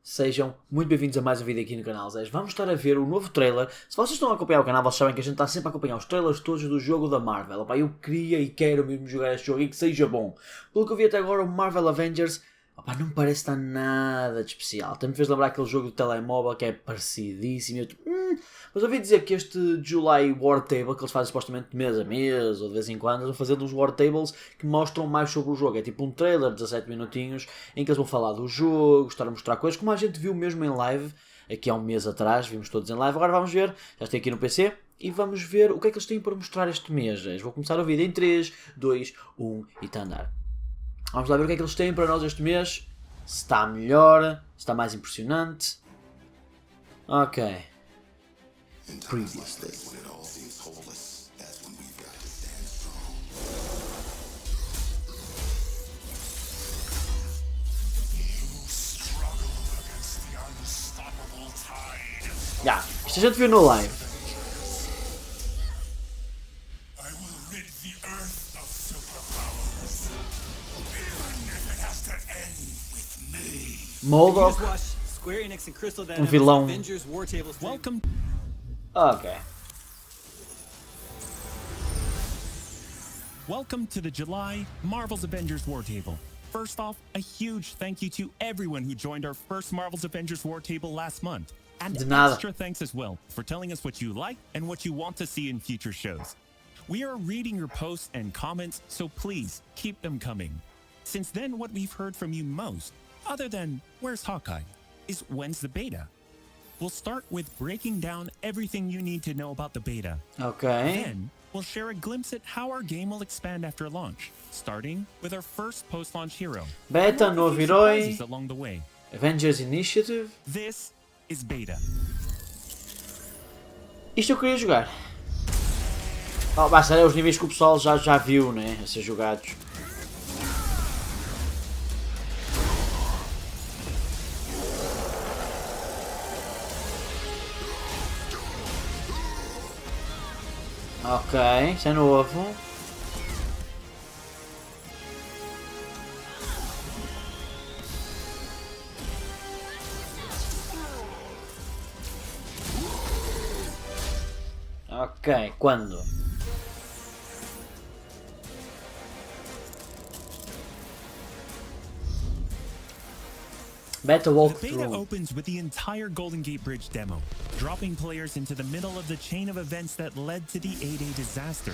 Sejam muito bem-vindos a mais um vídeo aqui no canal Zés. Vamos estar a ver o novo trailer. Se vocês estão a acompanhar o canal, vocês sabem que a gente está sempre a acompanhar os trailers todos do jogo da Marvel. Opa, eu queria e quero mesmo jogar este jogo e que seja bom. Pelo que eu vi até agora, o Marvel Avengers, opa, não parece estar nada de especial. Até me fez lembrar aquele jogo de telemóvel que é parecidíssimo. Mas ouvi dizer que este July War Table, que eles fazem supostamente mês a mês ou de vez em quando, eles vão fazer uns War Tables que mostram mais sobre o jogo. É tipo um trailer de 17 minutinhos em que eles vão falar do jogo, estar a mostrar coisas, como a gente viu mesmo em live, aqui há um mês atrás, vimos todos em live. Agora vamos ver, já estou aqui no PC, e vamos ver o que é que eles têm para mostrar este mês. Vou começar o vídeo em 3, 2, 1 e está a andar. Vamos lá ver o que é que eles têm para nós este mês. Se está melhor, se está mais impressionante. Ok. Previously. Já, isto a gente viu no live. Novo, um vilão. Ok. Welcome to the July Marvel's Avengers War Table. First off, a huge thank you to everyone who joined our first Marvel's Avengers War Table last month. And extra thanks as well for telling us what you like and what you want to see in future shows. We are reading your posts and comments, so please keep them coming. Since then, what we've heard from you most, other than where's Hawkeye, is when's the beta? We'll start with breaking down everything you need to know about the beta. Okay. Then, we'll share a glimpse at how our game will expand after launch, starting with our first post-launch hero. Beta, novo herói, along the way. Avengers Initiative. This is beta. Isto eu queria jogar. Oh, basta é os níveis que o pessoal já viu, né? A ser jogados. Ok, isso é novo. Ok, quando? Beta walkthrough. The beta opens with the entire Golden Gate Bridge demo, dropping players into the middle of the chain of events that led to the A-Day disaster.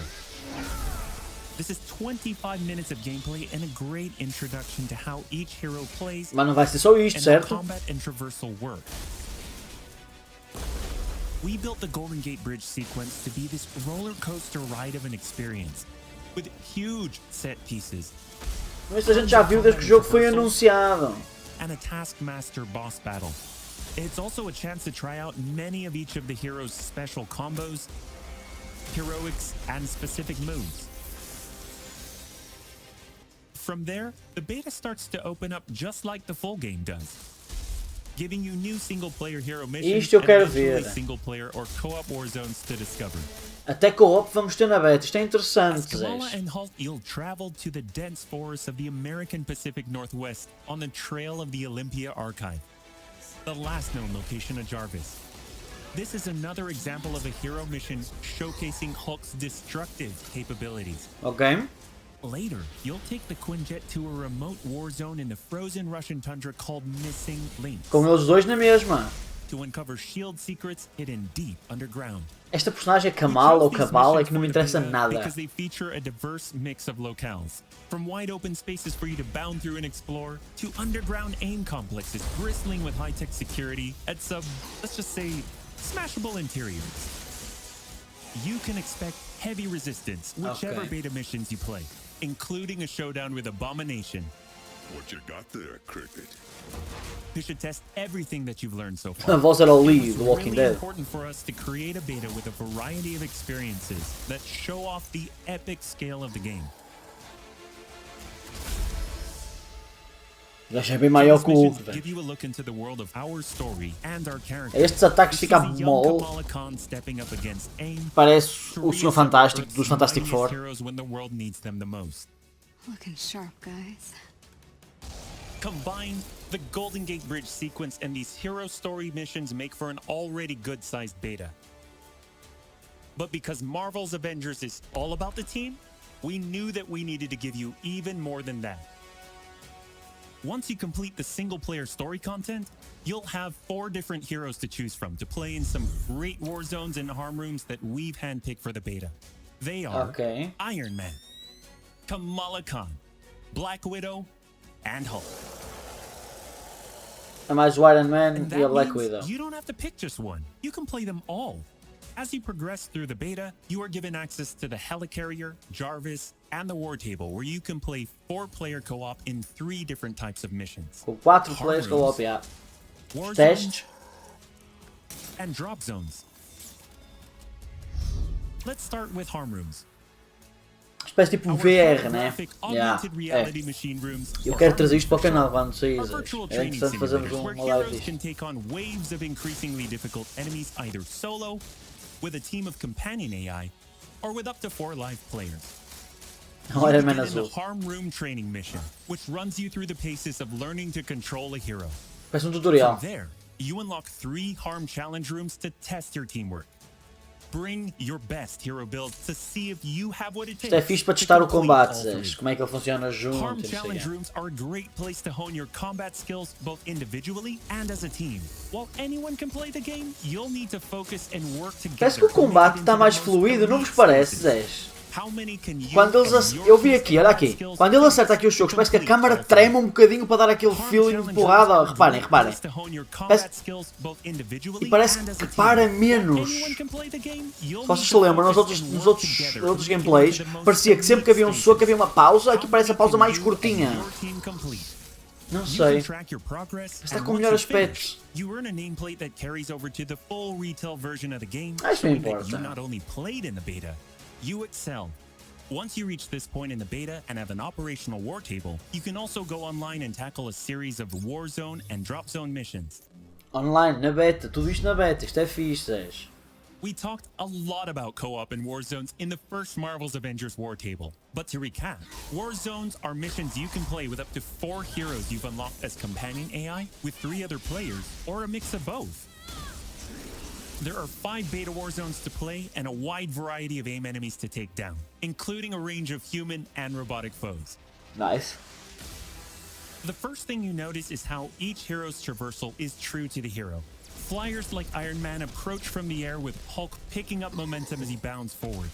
This is 25 minutes of gameplay and a great introduction to how each hero plays. Mas não vai ser só isto, certo? Combat and traversal work. We built the Golden Gate Bridge sequence to be this roller coaster ride of an experience, with huge set pieces. Mas a gente já viu desde que o jogo foi anunciado. And a Taskmaster boss battle. It's also a chance to try out many of each of the heroes' special combos, heroics, and specific moves. From there, the beta starts to open up just like the full game does, giving you new single-player hero missions and single-player or co-op war zones to discover. Até co-op vamos ter na beta, isto é interessante. As Kamala and Hulk, you'll travel to the dense forests of the American Pacific Northwest on the trail of the Olympia Archive, the last known location of Jarvis. This is another example of a hero mission showcasing Hulk's destructive capabilities. Ok. Later, you'll take the Quinjet to a remote war zone in the frozen Russian tundra called Missing Links. Com eles dois na mesma. To uncover shield secrets hidden deep underground. Esta personagem é Kamal ou Cabal, é que não me interessa nada. Because they feature a diverse mix of locales, from wide open spaces for you to bound through and explore, to underground AIM complexes bristling with high-tech security at some, let's just say, smashable interiors. You can expect heavy resistance whichever beta missions you play, including a showdown with Abomination. What you got there, Cricket? You should test everything that you've learned so far. Voz era o Lee do Walking Dead. It's important for us to create a beta with a variety of experiences that show off the epic scale of the game. Já é bem maior que o outro, velho. Give you a look into the world of our story and our characters. Estes ataques ficam mole. Parece o Senhor Fantástico dos Fantastic Four. Looking sharp, guys. Combined The Golden Gate Bridge sequence and these hero story missions make for an already good-sized beta. But because Marvel's Avengers is all about the team, we knew that we needed to give you even more than that. Once you complete the single-player story content, you'll have 4 different heroes to choose from to play in some great war zones and harm rooms that we've handpicked for the beta. They are Iron Man, Kamala Khan, Black Widow, and Hulk. Mais o Iron Man And e a that Black means Widow. you don't have to pick just one. You can play them all. As you progress through the beta, you are given access to the Helicarrier, Jarvis, and the War Table, where you can play 4-player co-op in 3 different types of missions. Com 4 players co-op, yeah. War Testes. zones, and drop zones. Let's start with harm rooms. Espécie tipo Our VR, né? holographic Yeah. augmented reality machine rooms, Eu or quero harm trazer isto para o rooms, canal quando sair. are virtual É training interessante fazermos simulators where uma live heroes disto. can take on waves of increasingly difficult enemies either solo, with a team of companion AI, or with up to 4 live players. O Iron Man Begin in the azul. harm room training mission, which runs you through the paces of learning to control a hero. Parece tutorial. From there, you unlock 3 harm challenge rooms to test your teamwork. Bring your best hero build to see if you have what it takes. Isto é fixe para to testar o complete combate, all Zés. 3. Como é que ele funciona junto. Harm e não sei challenge quê. rooms are a great place to hone your combat skills both individually and as a team. While anyone can play the game, you'll need to focus and work together. Parece que o combate está mais fluido, não vos parece, Zés? How many can you Quando eles and your eu vi team's aqui, olha aqui. combat skills Quando ele acerta aqui os chocos, parece que a complete câmara all treme three? um bocadinho para dar aquele Harm feeling de challenge porrada. rooms are a Reparem, great reparem. place to hone your Parece- combat skills both individually E parece and as a que team. para While menos. anyone can play the game, you'll Se vocês need se to lembram, nos focus outros, and nos work outros, together to outros make it gameplays, into the most parecia que sempre que havia um elite soco havia uma pausa. Aqui How parece a many pausa can mais you curtinha. and your team complete? Não You sei. can track your progress, Está and com once melhor you aspecto. finish, you earn a nameplate that carries over to the full retail version of the game, Acho que não showing that you importa. not only played in the beta, you excelled. Once you reach this point in the beta and have an operational war table, you can also go online and tackle a series of war zone and drop zone missions. Online, na beta, tudo isto na beta. Isto é fixe, Zés. We talked a lot about co-op and war zones in the first Marvel's Avengers war table. But to recap, war zones are missions you can play with up to 4 heroes you've unlocked as companion AI with 3 other players, or a mix of both. There are 5 beta war zones to play and a wide variety of aim enemies to take down, including a range of human and robotic foes. Nice. The first thing you notice is how each hero's traversal is true to the hero. Flyers like Iron Man approach from the air with Hulk picking up momentum as he bounds forward.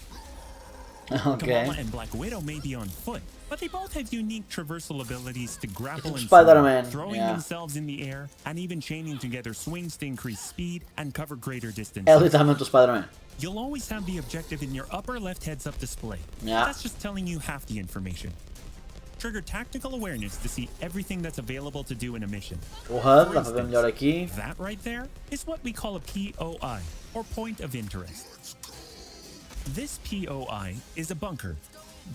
Ok. Kamala and Black Widow may be on foot, but they both have unique traversal abilities to grapple and Spider-Man, soar, throwing yeah. themselves in the air and even chaining together swings to increase speed and cover greater distances. É literalmente o Spider-Man. You'll always have the objective in your upper left heads-up display. Yeah. That's just telling you half the information. Trigger tactical awareness to see everything that's available to do in a mission. O HUD, For dá para ver melhor aqui. That right there is what we call a POI, or point of interest. This POI is a bunker.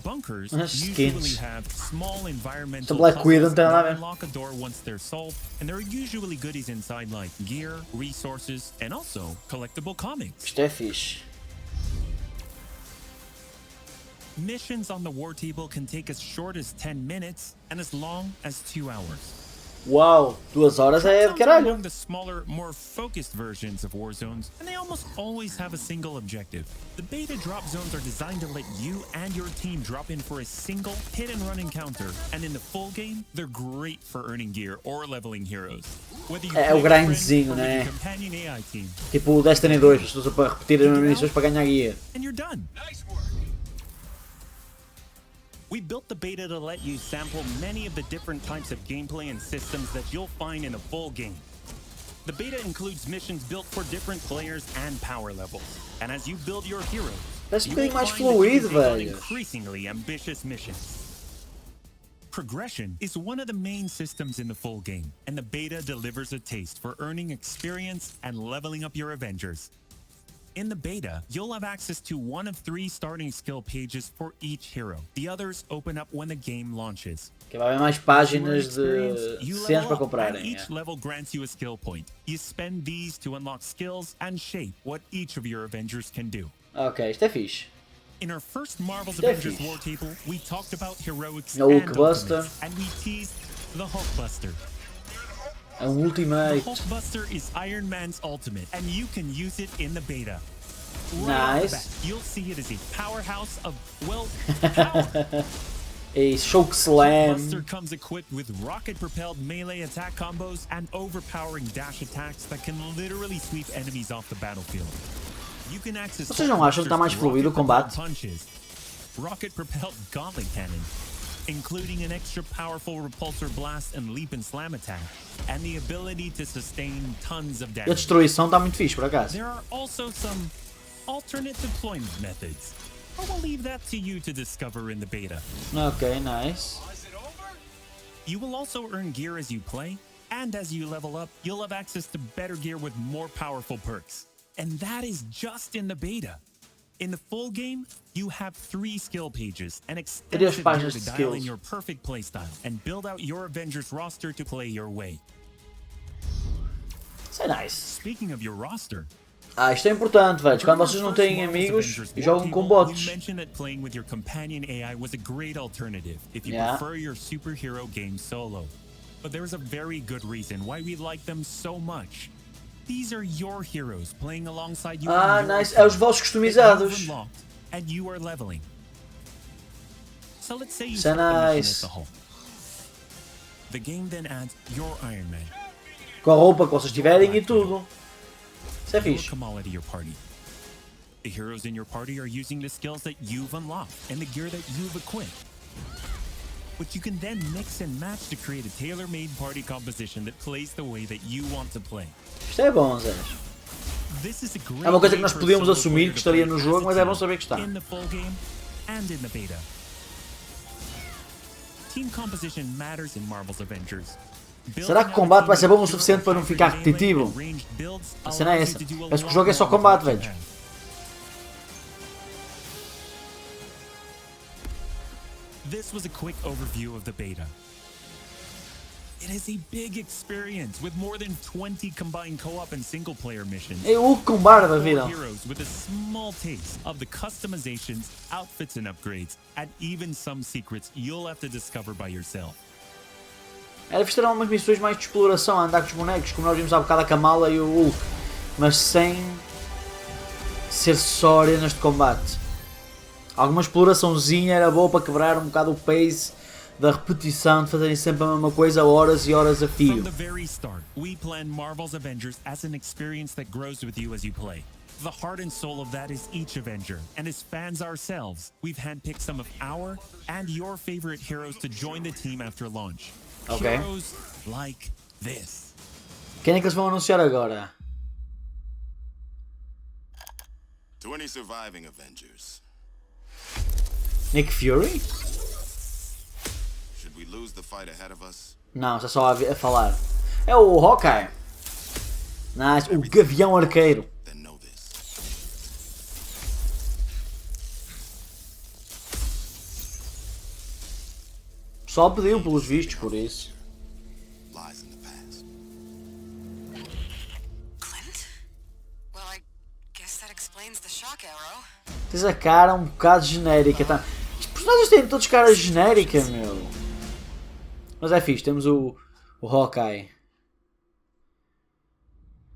Bunkers usually Skins. have small environmental Black Widow puzzles não tem nada a that ver. unlock a door once they're solved, and there are usually goodies inside like gear, resources, and also collectible comics. Isto é fixe. Missions on the war table can take as short as 10 minutes and as long as 2 hours. Uau, 2 horas é de Zones are caralho. among the smaller, more focused versions of war zones, and they almost always have a single objective. The beta drop zones are designed to let you and your team drop in for a single hit-and-run encounter, and in the full game, they're great for earning gear or leveling heroes. Whether you É play o with friends grindzinho, or with né? a companion AI team, Tipo o Destiny 2, as pessoas para repetir as missões para ganhar guia. and you're done. We built the beta to let you sample many of the different types of gameplay and systems that you'll find in a full game. The beta includes missions built for different players and power levels. And as you build your heroes, Parece you bocadinho will mais find that you fluido, can take on velho. increasingly ambitious missions. Progression is one of the main systems in the full game, and the beta delivers a taste for earning experience and leveling up your Avengers. In the beta, you'll have access to 1 of 3 starting skill pages for each hero. The others open up when the game launches. Que vai haver mais As you earn páginas experience, de you cenas para level up, and comprarem. each é. level grants you a skill point. You spend these to unlock skills and shape what each of your Avengers can do. Ok, isto é fixe. In our first Marvel's They're Avengers fixe. war table, we talked about heroics No and Hulkbuster. ultimates, and we teased the Hulkbuster. É um Ultimate. Hulkbuster is Iron Man's ultimate, and you can use it in the beta. Nice. You'll see it as a powerhouse of, well, power. A Choke Slam. Hulkbuster comes equipped with rocket-propelled melee attack combos and overpowering dash attacks that can literally sweep enemies off the battlefield. You can access Vocês não acham que está mais fluido o combate? Rocket-propelled gauntlet cannon, including an extra powerful repulsor blast and leap and slam attack, and the ability to sustain tons of E a damage. destruição está muito fixe, por acaso. There are also some alternate deployment methods. I will leave that to you to discover in the beta. Ok, nice. You will also earn gear as you play, and as you level up, you'll have access to better gear with more powerful perks. And that is just in the beta. In the full game, you have 3 skill pages and extensive gear to dial in your perfect playstyle and build out your Avengers roster to play your way. Isso é nice. Speaking of your roster, isto é importante, velho. Quando vocês não têm amigos e jogam com bots. You mentioned that playing with your companion AI was a great alternative if you prefer your superhero game solo. But there's a very good reason why we like them so much. These are your heroes playing alongside you. Nice. É os vossos customizados. And you are leveling. So let's say you Isso é nice. The game then adds your Iron Man. Com a roupa que vocês tiverem e tudo. Isso é fixe. The heroes in your party are using the skills that you've unlocked and the gear that you've equipped. Which you can then mix and match to create a tailor-made party composition that plays the way that you want to play. Isto é bom, Zé. É uma coisa que nós podíamos assumir que estaria no jogo, mas é bom saber que está. In the full game and in the beta. Team composition matters in Marvel's Avengers. Será que o combate vai ser bom o suficiente para não ficar repetitivo? A cena é essa. Parece que o jogo é só combate, velho. This was a quick overview of the beta. It is a big experience with more than 20 combined co-op and single-player missions. É o combate da vida. Heroes with a small taste of the customizations, outfits and upgrades, and even some secrets you'll have to discover by yourself. Era fixe ter algumas missões mais de exploração, a andar com os bonecos, como nós vimos há bocado a Kamala e o Hulk, mas sem ser só arenas de combate. Alguma exploraçãozinha era boa para quebrar um bocado o pace da repetição de fazerem sempre a mesma coisa horas e horas a fio. From the very start, we plan Marvel's Avengers as an experience that grows with you as you play. The heart and soul of that is each Avenger, and as fans ourselves, we've handpicked some of our and your favorite heroes to join the team after launch. Okay. Heroes like this. Quem é que eles vão anunciar agora? 20 surviving Avengers. Nick Fury? Should we lose the fight ahead of us? Não, está só a falar. É o Hawkeye. Nice. O Gavião Arqueiro. Then know this. Só pediu pelos vistos por isso. Lies in the past. Clint? Well, I guess that explains the shock arrow. Tens a cara um bocado genérica, tá? Os personagens têm todos cara genérica, meu. Mas é fixe, temos o Hawkeye.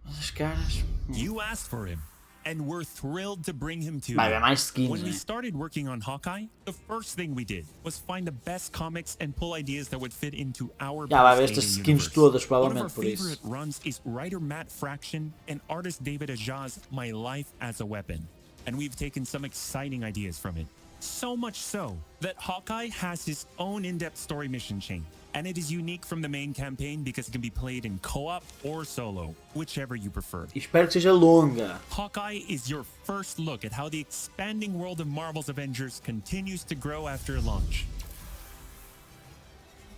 Mas as caras... You asked for him, and we're thrilled to bring him to Vai, you. é mais skins, When we né? started working on Hawkeye, the first thing we did was find the best comics and pull ideas that would fit into our Já vai ver Bruce estas Wayne skins universe. todas, One of our provavelmente, por isso. favorite runs is writer Matt Fraction and artist David Aja's My Life as a Weapon. And we've taken some exciting ideas from it. So much so that Hawkeye has his own in-depth story mission chain. And it is unique from the main campaign because it can be played in co-op or solo, whichever you prefer. E espero que seja longa. Hawkeye is your first look at how the expanding world of Marvel's Avengers continues to grow after launch.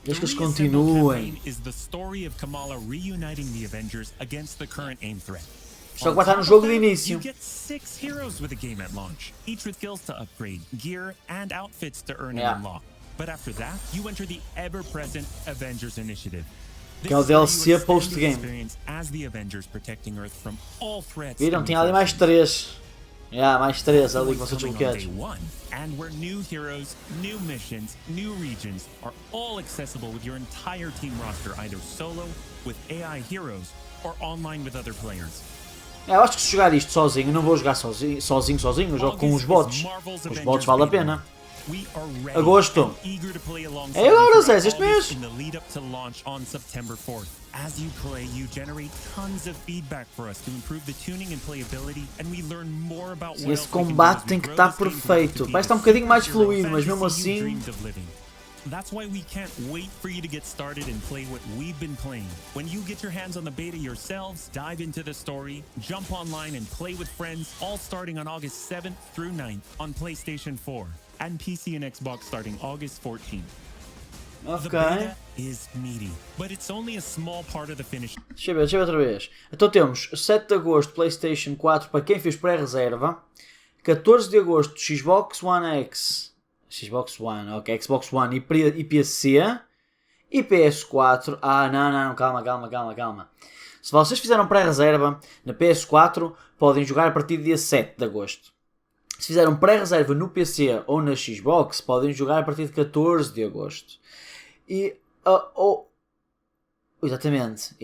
Desde que eles The reassembled continuem. campaign is the story of Kamala reuniting the Avengers against the current AIM threat. Só que vai estar no jogo de início. You get 6 heroes with the game at launch, each with skills to upgrade, gear, and outfits to earn and unlock. But after that, you enter the ever-present Avengers Initiative. Que é o DLC post-game. As the Avengers protecting Earth from all threats. Viram? Tinha ali mais 3. Mais 3 ali que vão ser desbloqueados. And where new heroes, new missions, new regions are all accessible with your entire team roster, either solo, with AI heroes, or online with other players. Eu acho que se jogar isto sozinho, não vou jogar sozinho, eu jogo com os bots. Os bots vale a pena. Agosto. É agora, Zé, este mês. As you play, you generate tons of feedback for us to improve the tuning and playability, and we learn more about what esse combate tem que estar perfeito. Parece estar um bocadinho mais fluido, mas mesmo assim. That's why we can't wait for you to get started and play what we've been playing. When you get your hands on the beta yourselves, dive into the story, jump online and play with friends, all starting on August 7th through 9th on PlayStation 4 and PC and Xbox starting August 14th. The beta is meaty, but it's only a small part of the finish. Deixa eu ver outra vez. Então temos 7 de agosto PlayStation 4 para quem fez pré-reserva, 14 de agosto Xbox One X, Xbox One e PC e PS4. Não, calma. Se vocês fizeram pré-reserva na PS4, podem jogar a partir do dia 7 de agosto. Se fizeram pré-reserva no PC ou na Xbox, podem jogar a partir de 14 de agosto. Exatamente.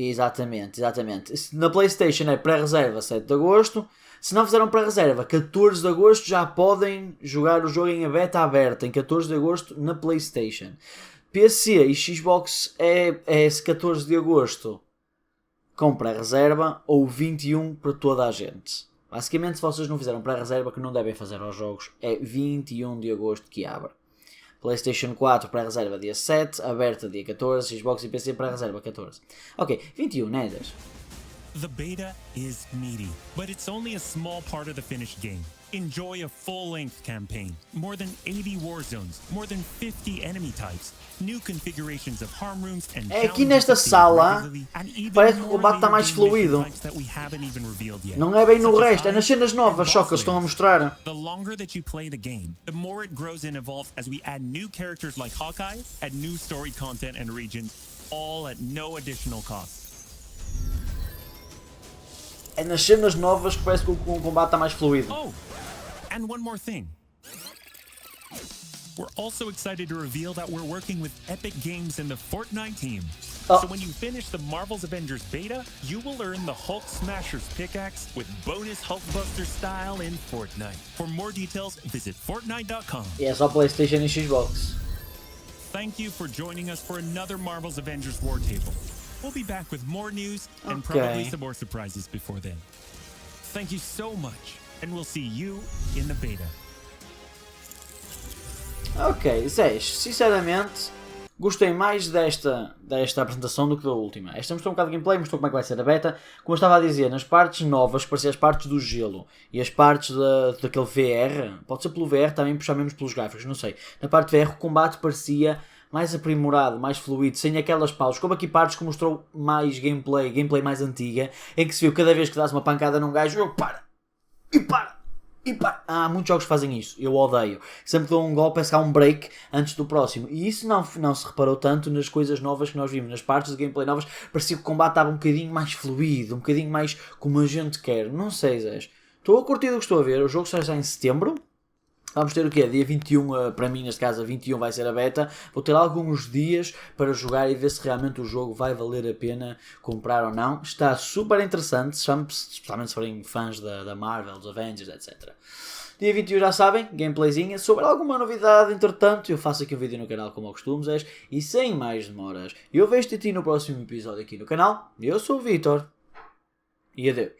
Na PlayStation é pré-reserva 7 de agosto. Se não fizeram pré-reserva 14 de agosto, já podem jogar o jogo em beta aberta em 14 de agosto na PlayStation. PC e Xbox é 14 de agosto com pré-reserva ou 21 para toda a gente. Basicamente, se vocês não fizeram pré-reserva, que não devem fazer aos jogos, é 21 de agosto que abre. PlayStation 4 pré-reserva dia 7, aberta dia 14, Xbox e PC pré-reserva 14. Ok, 21, né, Zés? The beta is meaty, but it's only a small part of the finished game. Enjoy a full-length campaign, more than 80 war zones, more than 50 enemy types, new configurations of harm rooms and aqui nesta sala parece que o combate está mais fluido. Não é bem no resto, é nas cenas novas só que eles estão a mostrar. The longer that you play the game, the more it grows and evolves as we add new characters like Hawkeye, add new story content and regions, all at no additional cost. É nas cenas novas que parece que o combate está mais fluido. Oh, and one more thing. We're also excited to reveal that we're working with Epic Games and the Fortnite team. So when you finish the Marvel's Avengers beta, you will earn the Hulk Smasher's pickaxe with bonus Hulkbuster style in Fortnite. For more details, visit Fortnite.com. E é só PlayStation e Xbox. Thank you for joining us for another Marvel's Avengers War Table. We'll be back with more news and probably some more surprises before then. Thank you so much, and we'll see you in the beta. Ok, Zé, sinceramente, gostei mais desta apresentação do que da última. Esta mostrou um bocado de gameplay, mostrou como é que vai ser a beta. Como eu estava a dizer, nas partes novas, que pareciam as partes do gelo e as partes daquele VR, pode ser pelo VR, também puxar mesmo pelos gráficos, não sei. Na parte VR o combate parecia mais aprimorado, mais fluido, sem aquelas pausas, como aqui partes que mostrou mais gameplay mais antiga, em que se viu cada vez que dás uma pancada num gajo, eu para. Há muitos jogos que fazem isso, eu odeio. Sempre que dou um golpe, parece que há um break antes do próximo. E isso não se reparou tanto nas coisas novas que nós vimos, nas partes de gameplay novas, parecia que o combate estava um bocadinho mais fluido, um bocadinho mais como a gente quer. Não sei, Zé. Estou a curtir o que estou a ver, o jogo sai já em setembro. Vamos ter o quê? Dia 21, para mim neste caso a 21 vai ser a beta. Vou ter alguns dias para jogar e ver se realmente o jogo vai valer a pena comprar ou não. Está super interessante, especialmente se forem fãs da Marvel, dos Avengers, etc. Dia 21 já sabem, gameplayzinha. Sobre alguma novidade, entretanto, eu faço aqui um vídeo no canal como ao costume, Zé. E sem mais demoras, eu vejo-te a ti no próximo episódio aqui no canal. Eu sou o Vitor. E adeus.